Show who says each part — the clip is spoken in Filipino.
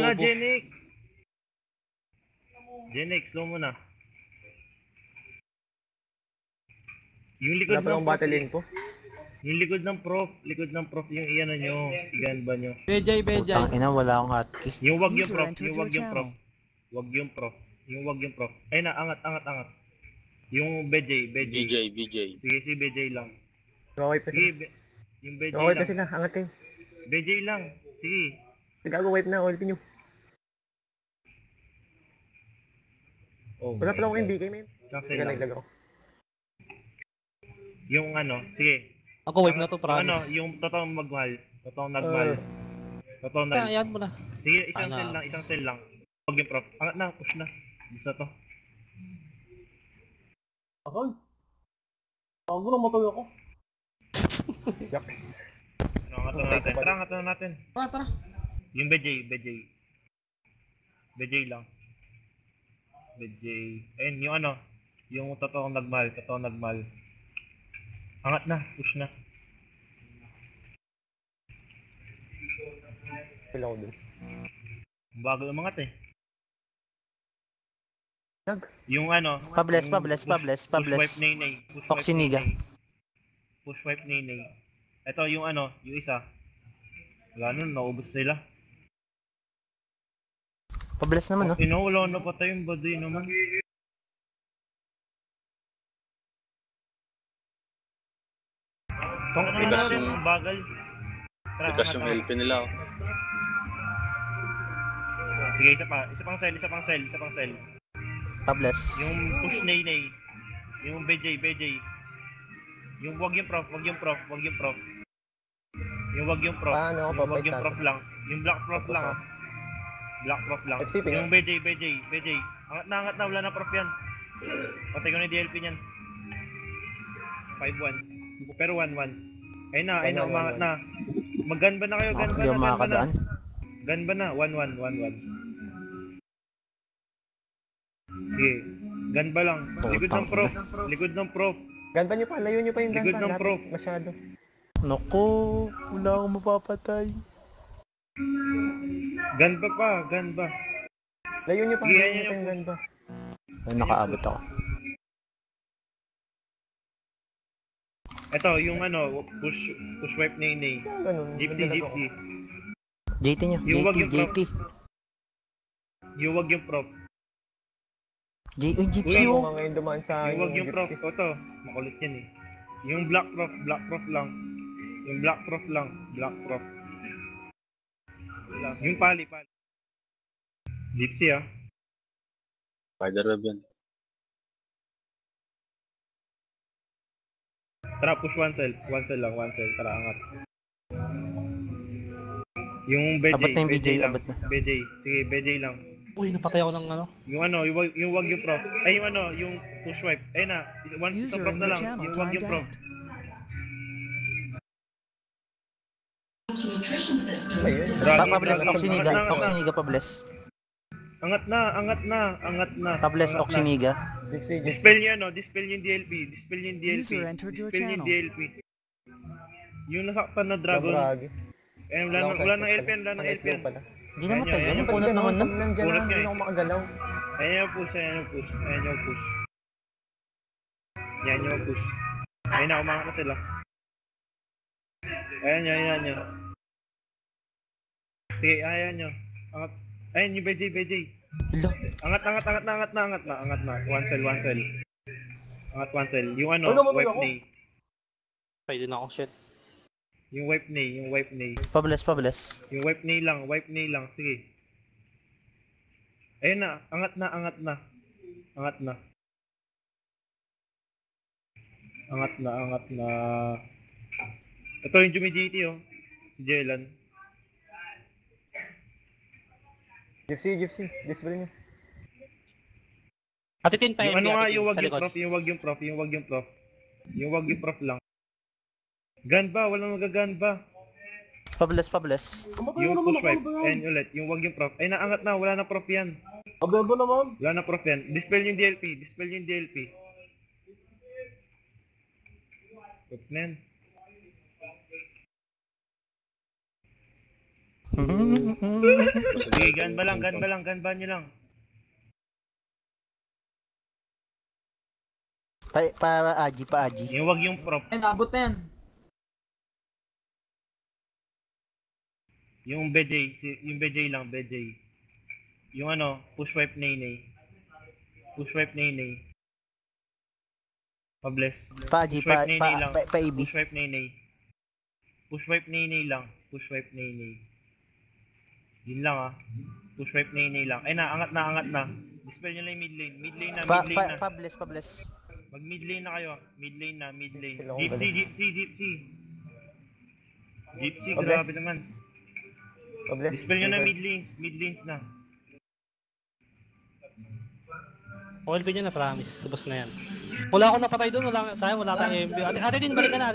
Speaker 1: Na, Genik! Genik, slow mo na. Yung likod
Speaker 2: Wala pa yung battle lane po.
Speaker 1: Yung likod ng prof, yung iyan nyo, iganba nyo.
Speaker 3: Bejay.
Speaker 4: Putang ina, wala akong hotkey.
Speaker 1: Yung wag yung
Speaker 5: User
Speaker 1: prof,
Speaker 5: entered
Speaker 1: yung
Speaker 5: your
Speaker 1: wag yung prof.
Speaker 5: channel.
Speaker 1: Wag yung prof. Yung wag yung prof. Ay na, angat. Yung BJ.
Speaker 6: BJ.
Speaker 1: Sige, si BJ lang.
Speaker 2: Wipe na sila.
Speaker 1: Sige, yung BJ
Speaker 2: Wipe na
Speaker 1: lang.
Speaker 2: sila, angat kayo.
Speaker 1: BJ lang. Sige.
Speaker 2: Gago, wipe na, ulti nyo.
Speaker 1: Oh,
Speaker 2: Wala pala akong NBK, men.
Speaker 1: Cancel
Speaker 2: Teka,
Speaker 1: lang.
Speaker 2: naglag ako.
Speaker 1: Yung ano, sige.
Speaker 3: Ako wipe na to, promise.
Speaker 1: Ano, yung totoong magmahal. Totoong nagmahal. Totoong nag...
Speaker 3: Ayan mo na.
Speaker 1: Sige, isang
Speaker 3: Ano?
Speaker 1: cell lang. Wag yung prof. Angat na, push na. Gusto to.
Speaker 7: Ako? Bago na matay ako.
Speaker 2: Yaks.
Speaker 1: Angat na natin. Tara, angat na natin.
Speaker 3: Tara.
Speaker 1: Yung BJ lang. BJ. Ayun, yung ano. Yung totoong nagmahal. Angat na, push na.
Speaker 2: Wala ko dun.
Speaker 1: Bago umangat eh.
Speaker 2: Nag.
Speaker 1: Yung ano.
Speaker 4: Pables.
Speaker 1: Push wipe Nene.
Speaker 4: Oxiniga.
Speaker 1: Push wipe Nene. Ito yung ano, yung isa. Wala nun, naubos sila.
Speaker 4: Pables naman, no?
Speaker 1: Wala na patay yung baduy naman. Kung ano natin, bagal. Tara,
Speaker 6: Tigas
Speaker 1: angat
Speaker 6: yung
Speaker 1: na.
Speaker 6: LP nila. Oh.
Speaker 1: Sige, isa pang cell.
Speaker 4: Pables.
Speaker 1: Yung push Nene. Yung BJ. Yung wag yung prof. Yung wag yung prof.
Speaker 2: Paano ako
Speaker 1: Yung wag
Speaker 2: papay
Speaker 1: yung prof
Speaker 2: status?
Speaker 1: lang. Yung black prof lang ah. Black prof lang.
Speaker 2: FCP
Speaker 1: Yung BJ. Angat na, wala na prof yan. Patay ko na yung DLP niyan. 5-1. Pero 1-1. Ayun na, umangat na. Mag-gun ba na kayo?
Speaker 4: Hindi ako makakadaan.
Speaker 1: Gun ba na? 1-1. Sige. Gun ba lang? Likod ng prof.
Speaker 2: Ganba nyo pa, layo nyo pa yung
Speaker 1: Likod
Speaker 2: ganba.
Speaker 1: ng prof.
Speaker 2: Masyado.
Speaker 4: Naku, wala akong mapapatay.
Speaker 1: Gun ba?
Speaker 2: Layo nyo pa,
Speaker 1: Sige,
Speaker 2: layo
Speaker 1: yan
Speaker 2: nyo pa
Speaker 1: yung
Speaker 2: yung ganba.
Speaker 4: Ay, nakaabot ako.
Speaker 1: Ito, yung ano, push wipe Nene.
Speaker 2: Ganun,
Speaker 1: Gypsy.
Speaker 2: madalag ako.
Speaker 4: JT nyo.
Speaker 1: Yung wag yung
Speaker 4: JT.
Speaker 1: Yung wag yung prof.
Speaker 4: Gypsy,
Speaker 2: Yung
Speaker 4: oh.
Speaker 2: mga ngayon dumaan sa
Speaker 1: Yung wag yung prof.
Speaker 2: gypsy.
Speaker 1: Ito, makulit yan eh. Yung black prof lang. Yung black prof. Wala. Yung pali. Gypsy ah.
Speaker 6: Spiderweb yan.
Speaker 1: Tara, push one cell lang. Tara, angat. Yung BJ.
Speaker 4: Abot na yung BJ,
Speaker 1: lang.
Speaker 4: abot na.
Speaker 1: BJ. Sige, BJ lang.
Speaker 3: Uy, napatay ako ng ano.
Speaker 1: Yung ano, yung wag yung prof. Ay, yung ano, yung push wipe. Ayun na,
Speaker 5: User
Speaker 1: isang prof
Speaker 5: in
Speaker 1: na
Speaker 5: your
Speaker 1: lang.
Speaker 5: channel
Speaker 1: Yung wag
Speaker 5: timed
Speaker 1: yung prof.
Speaker 5: out.
Speaker 2: Ayun.
Speaker 4: Pables, Oxiniga.
Speaker 1: Angat na.
Speaker 4: Oxiniga, Pables.
Speaker 1: Angat na.
Speaker 4: Pables, Oxiniga.
Speaker 2: Gypsy.
Speaker 1: Dispel niyo ano, dispel yung DLP.
Speaker 5: User entered your
Speaker 1: Dispel yung
Speaker 5: channel.
Speaker 1: DLP. Yung nasaktan na
Speaker 2: Dragon.
Speaker 1: dragon. Eh, wala nang LP yan.
Speaker 4: Hindi namatay yan. Yung
Speaker 1: Ayan,
Speaker 4: punot naman nun.
Speaker 2: Nandiyan
Speaker 1: Punot
Speaker 2: na,
Speaker 1: nga
Speaker 2: hindi
Speaker 1: eh.
Speaker 2: ako makagalaw.
Speaker 1: Ayan yung push. Yan yung push. Ayun na, umangat na sila. Ayan nyo. Sige, ayan nyo. Angat. Ayan yung BJ.
Speaker 4: Hello.
Speaker 1: Angat na. One cell. Angat one cell. Yung ano,
Speaker 7: Ano naman
Speaker 1: wipe
Speaker 7: ako?
Speaker 1: knee.
Speaker 3: Pwede na ako, shit.
Speaker 1: Yung wipe knee.
Speaker 4: Pables.
Speaker 1: Yung wipe knee lang. Sige. Ayun na, angat na. Ito yung Jumijiti oh. Si Jelan.
Speaker 2: Gypsy. Dispel nyo.
Speaker 3: Atitin tayo.
Speaker 1: Yung ano nga,
Speaker 3: atitin,
Speaker 1: yung wag
Speaker 3: sa
Speaker 1: yung
Speaker 3: likod.
Speaker 1: prof. Yung wag yung prof lang. Gun ba? Walang magagan ba?
Speaker 4: Pables.
Speaker 1: Yung push wipe. And ulit, yung wag yung prof. Ay, naangat na. Wala na prof yan.
Speaker 7: Abebo naman.
Speaker 1: Wala na prof yan. Dispel yung DLP. Put na yan. Sige, ganba lang, ganba nyo lang.
Speaker 4: Pa Aji.
Speaker 1: Yung wag yung prop.
Speaker 7: Ay, naabot na yan.
Speaker 1: Yung BJ lang, BJ. Yung ano, push wipe Nene. Push wipe Nene. Pa-bless.
Speaker 4: Pa Aji,
Speaker 1: Push wipe Nene lang.
Speaker 4: pa AB.
Speaker 1: Push wipe Nene. Push wipe Nene lang. Push wipe Nene. Yun lang ah. Push wipe Nene lang. Ay na, angat na. Dispel nyo lang yung mid lane. Mid lane na.
Speaker 4: Pa bless.
Speaker 1: Mag mid lane na kayo. Mid lane na.
Speaker 2: Kailangan
Speaker 1: Gypsy. Gypsy,
Speaker 2: Pables.
Speaker 1: grabe naman.
Speaker 2: Pables.
Speaker 1: Dispel nyo na mid lanes na.
Speaker 3: OLP nyo na, promise. Subos na yan. Wala akong napatay doon, sayang wala tayong MB. Ate din, balikan natin.